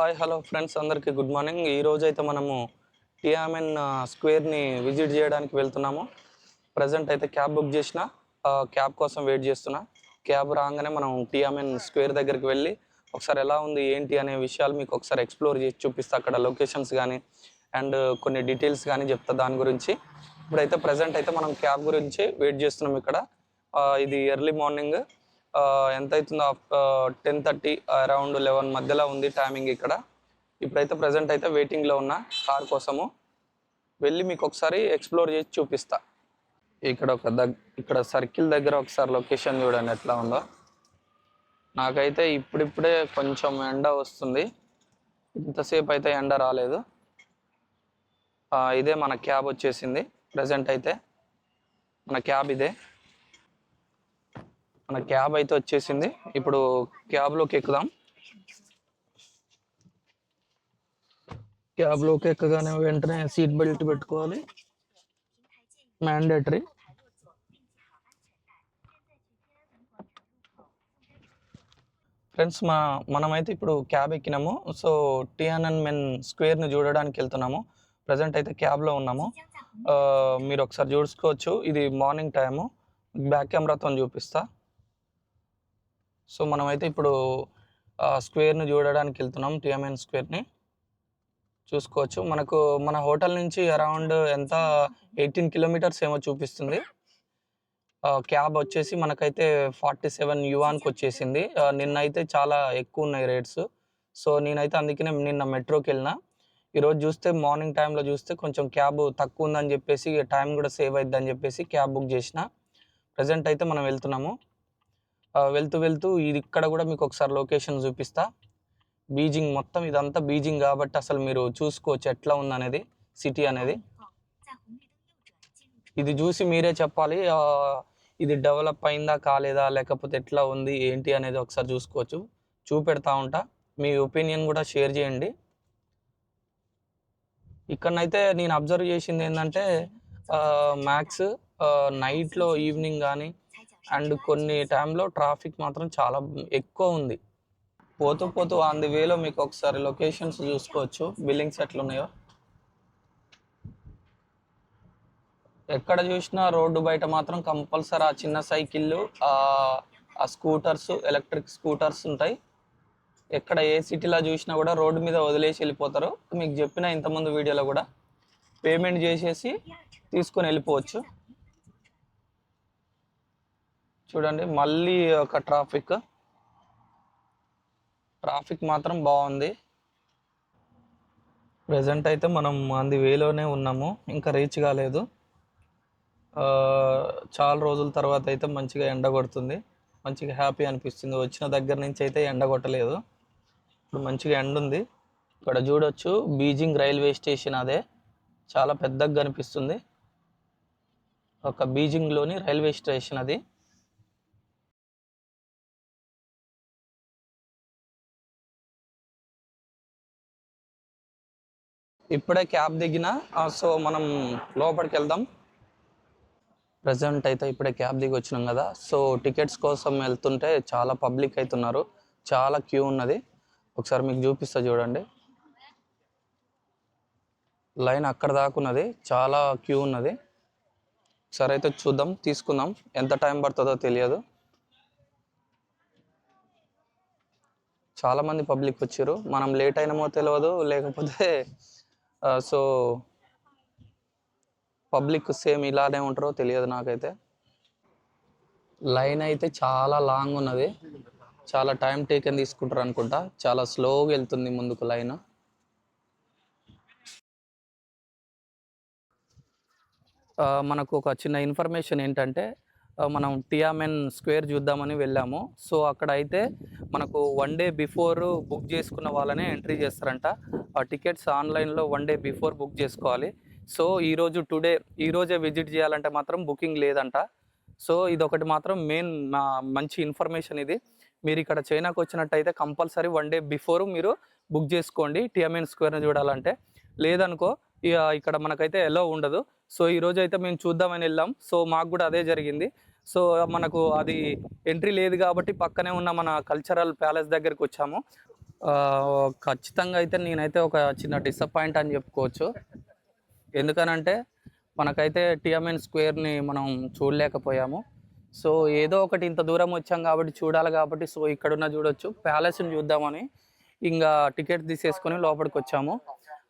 Hi hello friends అందరికీ good morning. ఈరోజు అయితే మనము టియామెన్ స్క్వేర్ని విజిట్ చేయడానికి వెళ్తున్నాము. ప్రజెంట్ అయితే క్యాబ్ బుక్ చేసిన, క్యాబ్ కోసం వెయిట్ చేస్తున్నా. క్యాబ్ రాగానే మనం టియామెన్ స్క్వేర్ దగ్గరికి వెళ్ళి ఒకసారి ఎలా ఉంది ఏంటి అనే విషయాలు మీకు ఒకసారి ఎక్స్ప్లోర్ చేసి చూపిస్తా. అక్కడ లొకేషన్స్ కానీ అండ్ కొన్ని డీటెయిల్స్ కానీ చెప్తా దాని గురించి. ఇప్పుడైతే ప్రజెంట్ అయితే మనం క్యాబ్ గురించి వెయిట్ చేస్తున్నాం ఇక్కడ. ఇది ఎర్లీ మార్నింగ్ ఎంత అవుతుందో 10:30 అరౌండ్ 11 మధ్యలో ఉంది టైమింగ్ ఇక్కడ. ఇప్పుడైతే ప్రజెంట్ అయితే వెయిటింగ్లో ఉన్న కార్ కోసము. వెళ్ళి మీకు ఒకసారి ఎక్స్ప్లోర్ చేసి చూపిస్తా. ఇక్కడ ఇక్కడ సర్కిల్ దగ్గర ఒకసారి లొకేషన్ చూడండి ఎట్లా ఉందో. నాకైతే ఇప్పుడిప్పుడే కొంచెం ఎండ వస్తుంది, ఇంతసేపు అయితే ఎండ రాలేదు. ఇదే మన క్యాబ్ వచ్చేసింది. ప్రజెంట్ అయితే మన క్యాబ్ ఇదే. మన క్యాబ్ అయితే వచ్చేసింది. ఇప్పుడు క్యాబ్లోకి ఎక్కుదాం. క్యాబ్లోకి ఎక్కగానే వెంటనే సీట్ బెల్ట్ పెట్టుకోవాలి, మ్యాండేటరీ. ఫ్రెండ్స్ మనమైతే ఇప్పుడు క్యాబ్ ఎక్కినాము. సో టియానన్మెన్ స్క్వేర్ని చూడడానికి వెళ్తున్నాము. ప్రజెంట్ అయితే క్యాబ్లో ఉన్నాము. మీరు ఒకసారి చూసుకోవచ్చు. ఇది మార్నింగ్ టైము. బ్యాక్ కెమెరాతో చూపిస్తా. సో మనమైతే ఇప్పుడు స్క్వేర్ని చూడడానికి వెళ్తున్నాం. టియామెన్ స్క్వేర్ని చూసుకోవచ్చు. మన హోటల్ నుంచి అరౌండ్ ఎంత 18 కిలోమీటర్స్ ఏమో చూపిస్తుంది. క్యాబ్ వచ్చేసి మనకైతే 47 యువాన్కి వచ్చేసింది. నిన్నైతే చాలా ఎక్కువ ఉన్నాయి రేట్స్. సో నేనైతే అందుకనే నిన్న మెట్రోకి వెళ్ళిన. ఈరోజు చూస్తే మార్నింగ్ టైంలో చూస్తే కొంచెం క్యాబ్ తక్కువ ఉందని చెప్పేసి, టైం కూడా సేవ్ అవుతుందని చెప్పేసి క్యాబ్ బుక్ చేసిన. ప్రజెంట్ అయితే మనం వెళ్తున్నాము. వెళ్తూ ఇది ఇక్కడ కూడా మీకు ఒకసారి లొకేషన్ చూపిస్తా. బీజింగ్ మొత్తం ఇదంతా బీజింగ్ కాబట్టి అసలు మీరు చూసుకోవచ్చు ఎట్లా ఉందనేది సిటీ అనేది. ఇది చూసి మీరే చెప్పాలి ఇది డెవలప్ అయిందా కాలేదా, లేకపోతే ఎట్లా ఉంది ఏంటి అనేది ఒకసారి చూసుకోవచ్చు. చూపెడతా ఉంటా, మీ ఒపీనియన్ కూడా షేర్ చేయండి. ఇక్కడనైతే నేను అబ్జర్వ్ చేసింది ఏంటంటే మ్యాక్స్ నైట్లో ఈవినింగ్ కానీ అండ్ కొన్ని టైంలో ట్రాఫిక్ మాత్రం చాలా ఎక్కువ ఉంది. పోతూ ఆన్ ది వేలో మీకు ఒకసారి లొకేషన్స్ చూసుకోవచ్చు, బిల్డింగ్స్ ఎట్లున్నాయో. ఎక్కడ చూసినా రోడ్డు బయట మాత్రం కంపల్సరీ ఆ చిన్న సైకిళ్ళు, ఆ స్కూటర్స్, ఎలక్ట్రిక్ స్కూటర్స్ ఉంటాయి. ఎక్కడ ఏ సిటీలో చూసినా కూడా రోడ్డు మీద వదిలేసి వెళ్ళిపోతారు. మీకు చెప్పిన ఇంతకుముందు వీడియోలో కూడా పేమెంట్ చేసేసి తీసుకొని వెళ్ళిపోవచ్చు. చూడండి మళ్ళీ ఒక ట్రాఫిక్ మాత్రం బాగుంది. ప్రజెంట్ అయితే మనం ఆన్ ది వేలోనే ఉన్నాము, ఇంకా రీచ్ కాలేదు. చాలా రోజుల తర్వాత అయితే మంచిగా ఎండ కొడుతుంది, మంచిగా హ్యాపీ అనిపిస్తుంది. వచ్చిన దగ్గర నుంచి అయితే ఎండ కొట్టలేదు, ఇప్పుడు మంచిగా ఎండ ఉంది. ఇక్కడ చూడొచ్చు బీజింగ్ రైల్వే స్టేషన్, అదే చాలా పెద్దగా కనిపిస్తుంది. ఒక బీజింగ్లోని రైల్వే స్టేషన్ అది. ఇప్పుడే క్యాబ్ దిగిన, సో మనం లోపలికి వెళ్దాం. ప్రజెంట్ అయితే ఇప్పుడే క్యాబ్ దిగి వచ్చినాం కదా. సో టికెట్స్ కోసం వెళ్తుంటే చాలా పబ్లిక్ అవుతున్నారు, చాలా క్యూ ఉన్నది. ఒకసారి మీకు చూపిస్తా చూడండి. లైన్ అక్కడ దాకున్నది, చాలా క్యూ ఉన్నది. ఒకసారి అయితే చూద్దాం, తీసుకుందాం. ఎంత టైం పడుతుందో తెలియదు. చాలామంది పబ్లిక్ వచ్చారు. మనం లేట్ అయినామో తెలియదు, లేకపోతే సో పబ్లిక్ సేమ్ ఇలానే ఉంటారో తెలియదు నాకైతే. లైన్ అయితే చాలా లాంగ్ ఉన్నది, చాలా టైం టేకన్ తీసుకుంటారు అనుకుంటా. చాలా స్లోగా వెళ్తుంది ముందుకు లైన్. మనకు ఒక చిన్న ఇన్ఫర్మేషన్ ఏంటంటే, మనం టియామెన్ స్క్వేర్ చూద్దామని వెళ్ళాము. సో అక్కడ అయితే మనకు 1 డే బిఫోర్ బుక్ చేసుకున్న వాళ్ళనే ఎంట్రీ చేస్తారంట. ఆ టికెట్స్ ఆన్లైన్లో 1 డే బిఫోర్ బుక్ చేసుకోవాలి. సో ఈరోజే విజిట్ చేయాలంటే మాత్రం బుకింగ్ లేదంట. సో ఇదొకటి మాత్రం మెయిన్ మంచి ఇన్ఫర్మేషన్ ఇది. మీరు ఇక్కడ చైనాకు వచ్చినట్టయితే కంపల్సరీ 1 డే బిఫోర్ మీరు బుక్ చేసుకోండి టియామెన్ స్క్వేర్ని చూడాలంటే. లేదనుకో ఇక్కడ మనకైతే ఎలో ఉండదు. సో ఈరోజు అయితే మేము చూద్దామని వెళ్ళాం. సో మాకు కూడా అదే జరిగింది. సో మనకు అది ఎంట్రీ లేదు కాబట్టి పక్కనే ఉన్న మన కల్చరల్ ప్యాలెస్ దగ్గరికి వచ్చాము. ఖచ్చితంగా అయితే నేనైతే ఒక చిన్న డిసప్పాయింట్ అని చెప్పుకోవచ్చు. ఎందుకనంటే మనకైతే టిఎంఎన్ స్క్వేర్ని మనం చూడలేకపోయాము. సో ఏదో ఒకటి ఇంత దూరం వచ్చాం కాబట్టి చూడాలి కాబట్టి సో ఇక్కడున్న చూడొచ్చు ప్యాలెస్ని చూద్దామని ఇంకా టికెట్ తీసేసుకొని లోపలికి వచ్చాము.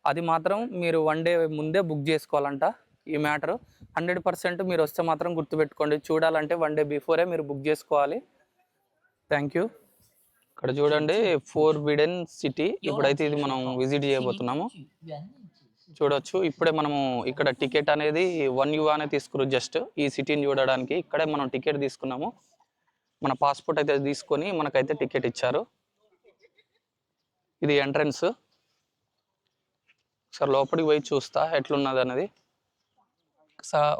అది మాత్రం మీరు 1 డే ముందే బుక్ చేసుకోవాలంట. ఈ మ్యాటర్ 100% మీరు వస్తే మాత్రం గుర్తుపెట్టుకోండి. చూడాలంటే 1 డే బిఫోరే మీరు బుక్ చేసుకోవాలి. Thank you. ఇక్కడ చూడండి ఫోర్బిడెన్ సిటీ. ఇప్పుడైతే ఇది మనం విజిట్ చేయబోతున్నాము. చూడొచ్చు ఇప్పుడే మనము ఇక్కడ టికెట్ అనేది 1 యువానే తీసుకురు జస్ట్ ఈ సిటీని చూడడానికి. ఇక్కడే మనం టికెట్ తీసుకున్నాము. మన పాస్పోర్ట్ అయితే తీసుకొని మనకైతే టికెట్ ఇచ్చారు. ఇది ఎంట్రన్స్. ఒకసారి లోపలికి పోయి చూస్తా ఎట్లున్నది అనేది.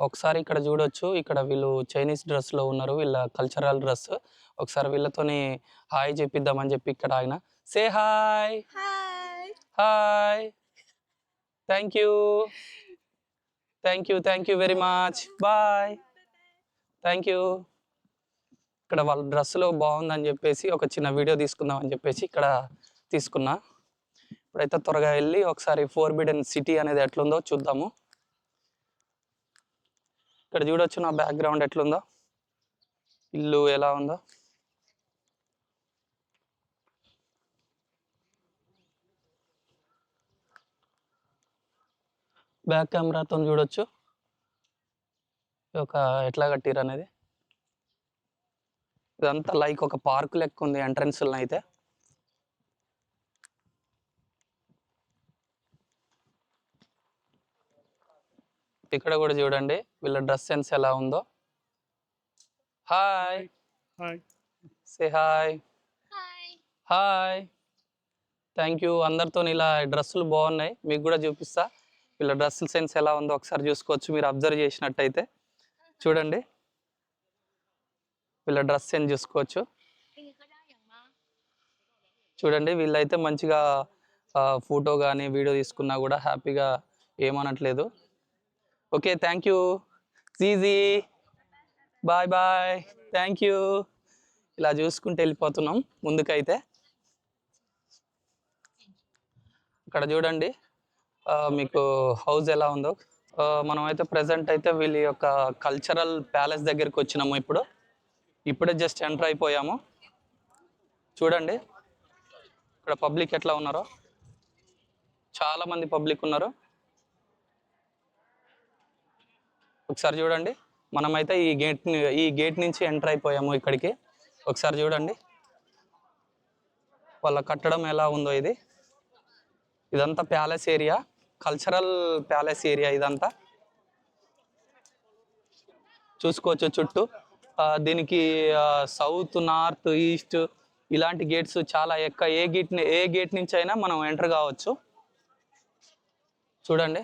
ఒకసారి ఇక్కడ చూడొచ్చు. ఇక్కడ వీళ్ళు చైనీస్ డ్రెస్లో ఉన్నారు. వీళ్ళ కల్చరల్ డ్రెస్. ఒకసారి వీళ్ళతోని హాయ్ చెప్పిద్దామని చెప్పి ఇక్కడ ఆయన say hi. Hi. Thank you. Very much. Bye. Thank you. ఇక్కడ వాళ్ళ డ్రెస్సులో బాగుందని చెప్పేసి ఒక చిన్న వీడియో తీసుకుందాం అని చెప్పేసి ఇక్కడ తీసుకున్నా. ఇప్పుడైతే త్వరగా వెళ్ళి ఒకసారి ఫోర్బిడెన్ సిటీ అనేది ఎట్లుందో చూద్దాము. ఇక్కడ చూడొచ్చు నా బ్యాక్గ్రౌండ్ ఎట్లుందో, ఇల్లు ఎలా ఉందో. బ్యాక్ కెమెరాతో చూడొచ్చు ఒక ఎట్లా కట్టిరు అనేది. ఇదంతా లైక్ ఒక పార్క్ లెక్క ఉంది ఎంట్రన్స్ అయితే. ఇక్కడ కూడా చూడండి వీళ్ళ డ్రెస్ సెన్స్ ఎలా ఉందో. Hi. Say hi. Hi. Thank you. అందరితో ఇలా డ్రెస్సులు బాగున్నాయి. మీకు కూడా చూపిస్తా వీళ్ళ డ్రెస్సుల సెన్స్ ఎలా ఉందో ఒకసారి చూసుకోవచ్చు. మీరు అబ్జర్వ్ చేసినట్టయితే చూడండి వీళ్ళ డ్రెస్ సెన్స్ చూసుకోవచ్చు. చూడండి వీళ్ళైతే మంచిగా ఫోటో కానీ వీడియో తీసుకున్నా కూడా హ్యాపీగా ఏమనట్లేదు. ఓకే థ్యాంక్ యూ జీజీ. Bye bye. Thank you. ఇలా చూసుకుంటూ వెళ్ళిపోతున్నాం ముందుకైతే. ఇక్కడ చూడండి మీకు హౌస్ ఎలా ఉందో. మనం అయితే ప్రజెంట్ అయితే వీళ్ళ యొక్క కల్చరల్ ప్యాలెస్ దగ్గరికి వచ్చినాము. ఇప్పుడే జస్ట్ ఎంటర్ అయిపోయాము. చూడండి ఇక్కడ పబ్లిక్ ఎట్లా ఉన్నారో, చాలా మంది పబ్లిక్ ఉన్నారు. ఒకసారి చూడండి మనమైతే ఈ గేట్ నుంచి ఎంటర్ అయిపోయాము ఇక్కడికి. ఒకసారి చూడండి వాళ్ళ కట్టడం ఎలా ఉందో. ఇదంతా palace area, cultural palace area. ఇదంతా చూసుకోవచ్చు చుట్టూ. దీనికి సౌత్, నార్త్, ఈస్ట్ ఇలాంటి గేట్స్ చాలా ఏ గేట్ నుంచి అయినా మనం ఎంటర్ కావచ్చు. చూడండి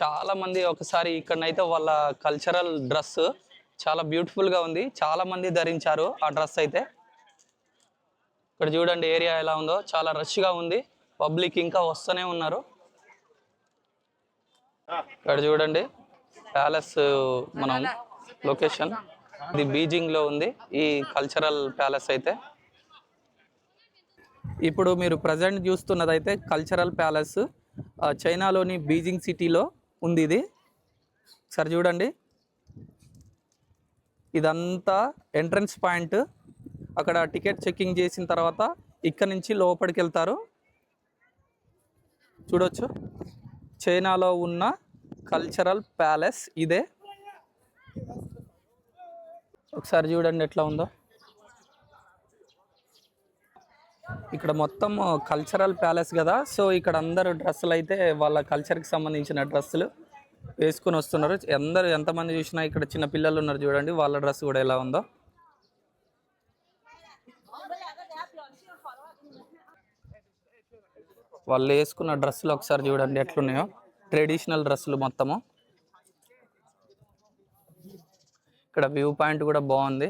చాలా మంది ఒకసారి ఇక్కడనైతే వాళ్ళ కల్చరల్ డ్రెస్ చాలా బ్యూటిఫుల్గా ఉంది. చాలా మంది ధరించారు ఆ డ్రెస్ అయితే. ఇక్కడ చూడండి ఏరియా ఎలా ఉందో, చాలా రష్గా ఉంది. పబ్లిక్ ఇంకా వస్తూనే ఉన్నారు. ఇక్కడ చూడండి ప్యాలెస్ మనం లొకేషన్ ఇది బీజింగ్లో ఉంది ఈ కల్చరల్ ప్యాలెస్ అయితే. ఇప్పుడు మీరు ప్రజెంట్ చూస్తున్నదైతే కల్చరల్ ప్యాలెస్ చైనాలోని బీజింగ్ సిటీలో ఉంది. ఇది సరే చూడండి ఇదంతా ఎంట్రన్స్ పాయింట్. అక్కడ టికెట్ చెకింగ్ చేసిన తర్వాత ఇక్కడ నుంచి లోపలికి వెళ్తారు. చూడొచ్చు చైనాలో ఉన్న కల్చరల్ ప్యాలెస్ ఇదే. ఒకసారి చూడండి ఎట్లా ఉందో. ఇక్కడ మొత్తం కల్చరల్ ప్యాలెస్ కదా, సో ఇక్కడ అందరు డ్రెస్సులు అయితే వాళ్ళ కల్చర్కి సంబంధించిన డ్రెస్సులు వేసుకొని వస్తున్నారు. అందరు ఎంతమంది చూసినా ఇక్కడ చిన్న పిల్లలు ఉన్నారు చూడండి, వాళ్ళ డ్రెస్ కూడా ఎలా ఉందో. వాళ్ళు వేసుకున్న డ్రెస్సులు ఒకసారి చూడండి ఎట్లున్నాయో, ట్రెడిషనల్ డ్రెస్సులు మొత్తము. ఇక్కడ వ్యూ పాయింట్ కూడా బాగుంది.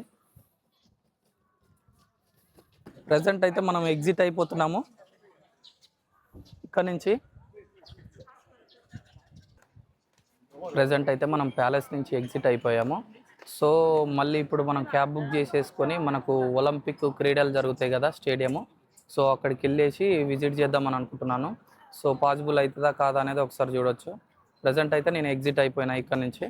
ప్రజెంట్ అయితే మనం ఎగ్జిట్ అయిపోతున్నాము ఇక్కడ నుంచి. ప్రజెంట్ అయితే మనం ప్యాలెస్ నుంచి ఎగ్జిట్ అయిపోయాము. సో మళ్ళీ ఇప్పుడు మనం క్యాబ్ బుక్ చేసేసుకొని మనకు ఒలింపిక్ క్రీడలు జరుగుతాయి కదా స్టేడియము. సో అక్కడికి వెళ్ళేసి విజిట్ చేద్దామని అనుకుంటున్నాను. సో పాసిబుల్ అవుతుందా కాదా అనేది ఒకసారి చూడొచ్చు. ప్రజెంట్ అయితే నేను ఎగ్జిట్ అయిపోయినా ఇక్కడ నుంచి.